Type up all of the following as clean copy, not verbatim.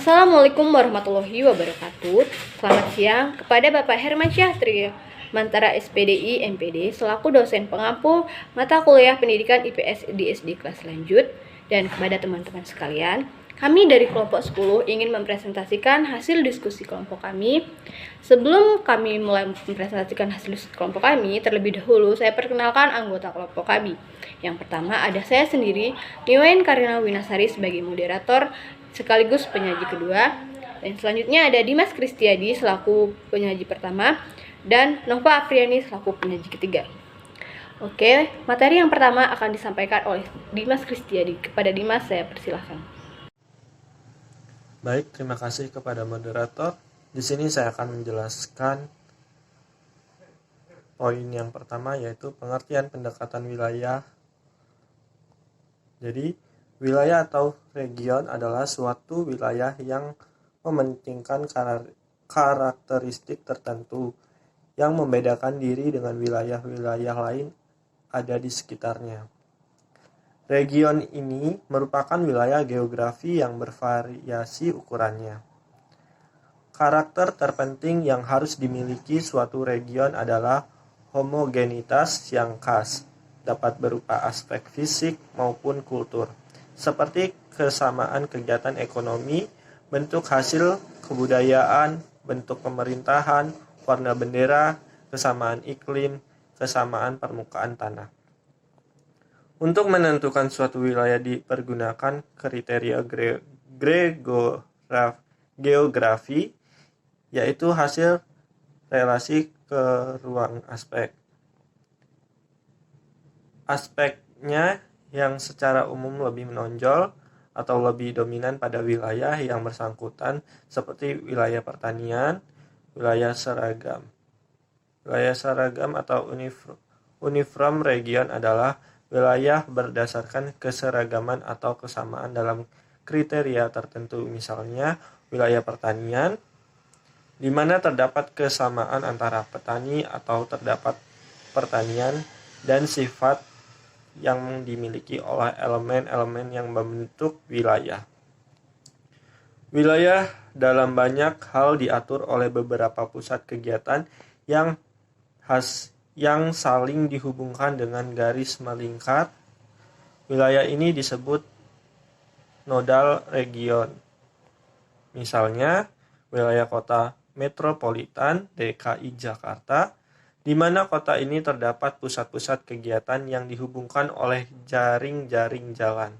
Assalamualaikum warahmatullahi wabarakatuh. Selamat siang kepada Bapak Herman Syahtri, Mantara SPDI MPD selaku dosen pengampu mata kuliah pendidikan IPS di SD kelas lanjut, dan kepada teman-teman sekalian. Kami dari kelompok 10 ingin mempresentasikan hasil diskusi kelompok kami. Sebelum kami mulai mempresentasikan hasil diskusi kelompok kami, terlebih dahulu saya perkenalkan anggota kelompok kami. Yang pertama ada saya sendiri, Niwain Karina Winasari sebagai moderator sekaligus penyaji kedua. Dan selanjutnya ada Dimas Kristiadi selaku penyaji pertama dan Nova Apriani selaku penyaji ketiga. Oke, materi yang pertama akan disampaikan oleh Dimas Kristiadi. Kepada Dimas saya persilahkan. Baik, terima kasih kepada moderator. Di sini saya akan menjelaskan poin yang pertama, yaitu pengertian pendekatan wilayah. Jadi, wilayah atau region adalah suatu wilayah yang mementingkan karakteristik tertentu yang membedakan diri dengan wilayah-wilayah lain ada di sekitarnya. Region ini merupakan wilayah geografi yang bervariasi ukurannya. Karakter terpenting yang harus dimiliki suatu region adalah homogenitas yang khas, dapat berupa aspek fisik maupun kultur, seperti kesamaan kegiatan ekonomi, bentuk hasil kebudayaan, bentuk pemerintahan, warna bendera, kesamaan iklim, kesamaan permukaan tanah. Untuk menentukan suatu wilayah dipergunakan kriteria geografi, yaitu hasil relasi ke ruang aspek. Aspeknya yang secara umum lebih menonjol atau lebih dominan pada wilayah yang bersangkutan, seperti wilayah pertanian, wilayah seragam. Wilayah seragam atau uniform region adalah wilayah berdasarkan keseragaman atau kesamaan dalam kriteria tertentu, misalnya wilayah pertanian, di mana terdapat kesamaan antara petani atau terdapat pertanian dan sifat yang dimiliki oleh elemen-elemen yang membentuk wilayah. Wilayah dalam banyak hal diatur oleh beberapa pusat kegiatan yang saling dihubungkan dengan garis melingkar. Wilayah ini disebut nodal region. Misalnya, wilayah kota metropolitan DKI Jakarta, di mana kota ini terdapat pusat-pusat kegiatan yang dihubungkan oleh jaring-jaring jalan.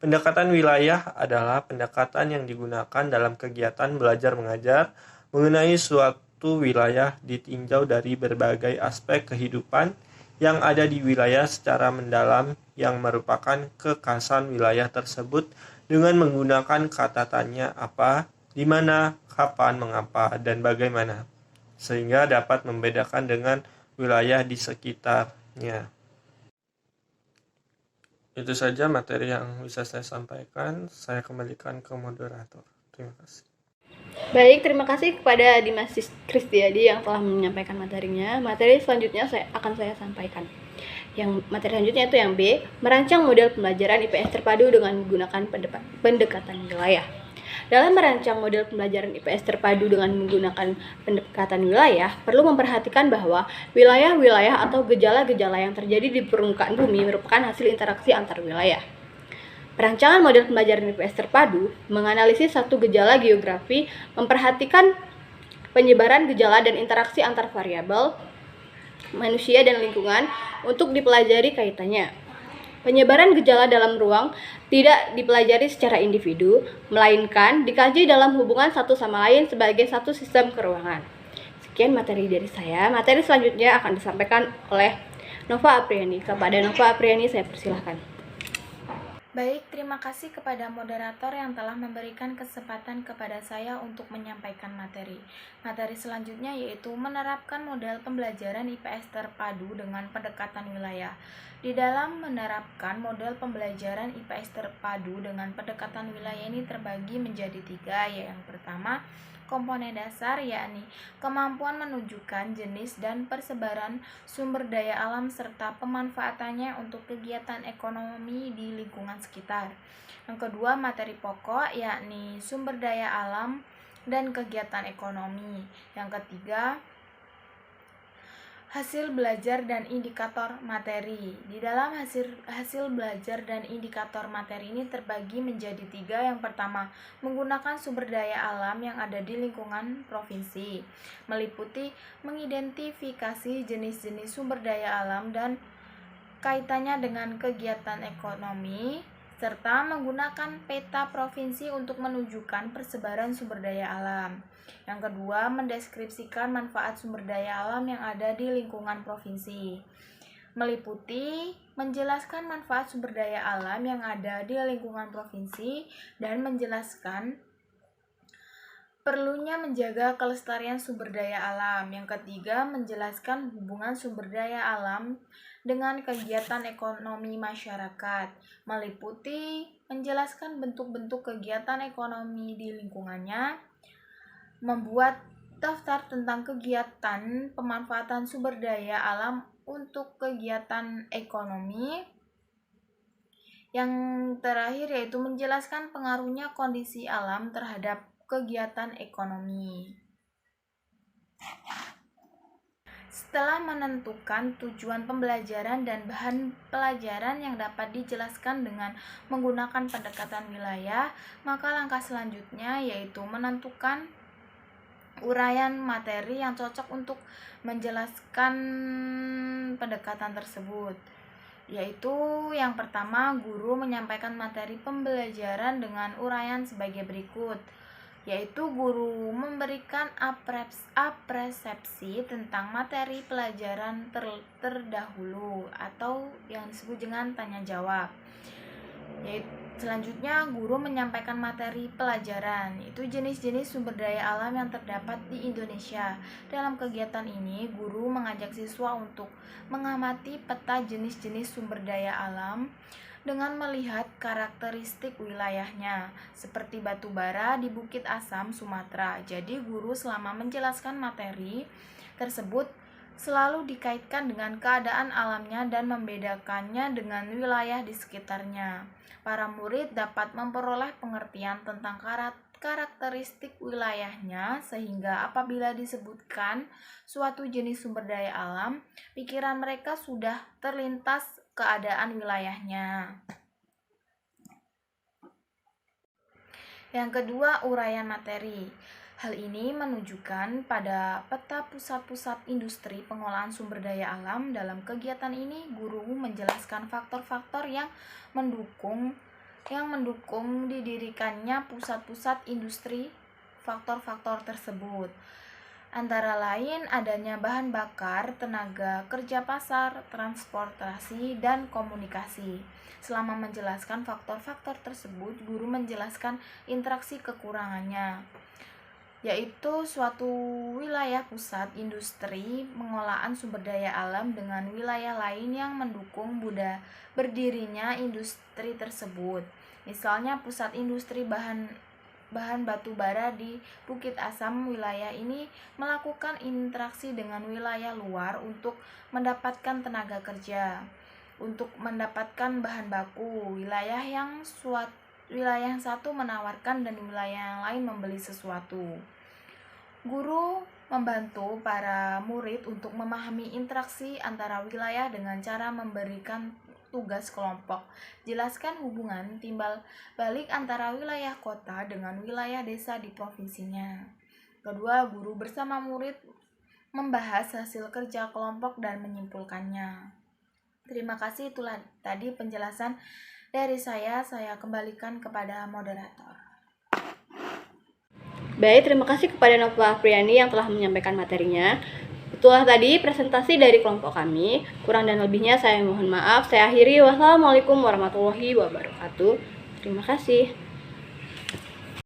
Pendekatan wilayah adalah pendekatan yang digunakan dalam kegiatan belajar mengajar mengenai suatu wilayah ditinjau dari berbagai aspek kehidupan yang ada di wilayah secara mendalam yang merupakan kekhasan wilayah tersebut dengan menggunakan kata tanya apa, di mana, kapan, mengapa, dan bagaimana, sehingga dapat membedakan dengan wilayah di sekitarnya. Itu saja materi yang bisa saya sampaikan. Saya kembalikan ke moderator. Terima kasih. Baik, terima kasih kepada Dimas Kristiadi yang telah menyampaikan materinya. Materi selanjutnya akan saya sampaikan. Yang materi selanjutnya itu yang B, merancang model pembelajaran IPS terpadu dengan menggunakan pendekatan wilayah. Dalam merancang model pembelajaran IPS terpadu dengan menggunakan pendekatan wilayah, perlu memperhatikan bahwa wilayah-wilayah atau gejala-gejala yang terjadi di permukaan bumi merupakan hasil interaksi antar wilayah. Perancangan model pembelajaran IPS terpadu menganalisis satu gejala geografi, memperhatikan penyebaran gejala dan interaksi antar variabel manusia dan lingkungan untuk dipelajari kaitannya. Penyebaran gejala dalam ruang tidak dipelajari secara individu, melainkan dikaji dalam hubungan satu sama lain sebagai satu sistem keruangan. Sekian materi dari saya. Materi selanjutnya akan disampaikan oleh Nova Apriani. Kepada Nova Apriani saya persilahkan. Baik, terima kasih kepada moderator yang telah memberikan kesempatan kepada saya untuk menyampaikan materi. Materi selanjutnya yaitu menerapkan model pembelajaran IPS terpadu dengan pendekatan wilayah. Di dalam menerapkan model pembelajaran IPS terpadu dengan pendekatan wilayah ini terbagi menjadi 3, yaitu yang pertama, komponen dasar, yakni kemampuan menunjukkan jenis dan persebaran sumber daya alam serta pemanfaatannya untuk kegiatan ekonomi di lingkungan sekitar. Yang kedua, materi pokok, yakni sumber daya alam dan kegiatan ekonomi. Yang ketiga, hasil belajar dan indikator materi. Di dalam hasil belajar dan indikator materi ini terbagi menjadi 3. Yang pertama, menggunakan sumber daya alam yang ada di lingkungan provinsi, meliputi mengidentifikasi jenis-jenis sumber daya alam dan kaitannya dengan kegiatan ekonomi, serta menggunakan peta provinsi untuk menunjukkan persebaran sumber daya alam. Yang kedua, mendeskripsikan manfaat sumber daya alam yang ada di lingkungan provinsi, meliputi menjelaskan manfaat sumber daya alam yang ada di lingkungan provinsi dan menjelaskan perlunya menjaga kelestarian sumber daya alam. Yang ketiga, menjelaskan hubungan sumber daya alam dengan kegiatan ekonomi masyarakat, meliputi menjelaskan bentuk-bentuk kegiatan ekonomi di lingkungannya, membuat daftar tentang kegiatan pemanfaatan sumber daya alam untuk kegiatan ekonomi. Yang terakhir yaitu menjelaskan pengaruhnya kondisi alam terhadap kegiatan ekonomi. Setelah menentukan tujuan pembelajaran dan bahan pelajaran yang dapat dijelaskan dengan menggunakan pendekatan wilayah, maka langkah selanjutnya yaitu menentukan uraian materi yang cocok untuk menjelaskan pendekatan tersebut. Yaitu yang pertama, guru menyampaikan materi pembelajaran dengan uraian sebagai berikut. Yaitu guru memberikan apresepsi tentang materi pelajaran terdahulu atau yang disebut dengan tanya jawab. Selanjutnya, guru menyampaikan materi pelajaran, itu jenis-jenis sumber daya alam yang terdapat di Indonesia. Dalam kegiatan ini, guru mengajak siswa untuk mengamati peta jenis-jenis sumber daya alam dengan melihat karakteristik wilayahnya, seperti batu bara di Bukit Asam, Sumatera. Jadi, guru selama menjelaskan materi tersebut selalu dikaitkan dengan keadaan alamnya dan membedakannya dengan wilayah di sekitarnya. Para murid dapat memperoleh pengertian tentang karakteristik wilayahnya, sehingga apabila disebutkan suatu jenis sumber daya alam, pikiran mereka sudah terlintas keadaan wilayahnya. Yang kedua, uraian materi. Hal ini menunjukkan pada peta pusat-pusat industri pengolahan sumber daya alam. Dalam kegiatan ini, guru menjelaskan faktor-faktor yang mendukung didirikannya pusat-pusat industri. Faktor-faktor tersebut antara lain adanya bahan bakar, tenaga kerja pasar, transportasi, dan komunikasi. Selama menjelaskan faktor-faktor tersebut, guru menjelaskan interaksi kekurangannya, yaitu suatu wilayah pusat industri pengolahan sumber daya alam dengan wilayah lain yang mendukung berdirinya industri tersebut. Misalnya pusat industri bahan batu bara di Bukit Asam, wilayah ini melakukan interaksi dengan wilayah luar untuk mendapatkan tenaga kerja, untuk mendapatkan bahan baku. Wilayah yang satu menawarkan dan wilayah yang lain membeli sesuatu. Guru membantu para murid untuk memahami interaksi antara wilayah dengan cara memberikan tugas kelompok. Jelaskan hubungan timbal balik antara wilayah kota dengan wilayah desa di provinsinya. Kedua, guru bersama murid membahas hasil kerja kelompok dan menyimpulkannya. Terima kasih, itulah tadi penjelasan dari saya kembalikan kepada moderator. Baik, terima kasih kepada Nova Apriani yang telah menyampaikan materinya. Itulah tadi presentasi dari kelompok kami. Kurang dan lebihnya saya mohon maaf. Saya akhiri. Wassalamualaikum warahmatullahi wabarakatuh. Terima kasih.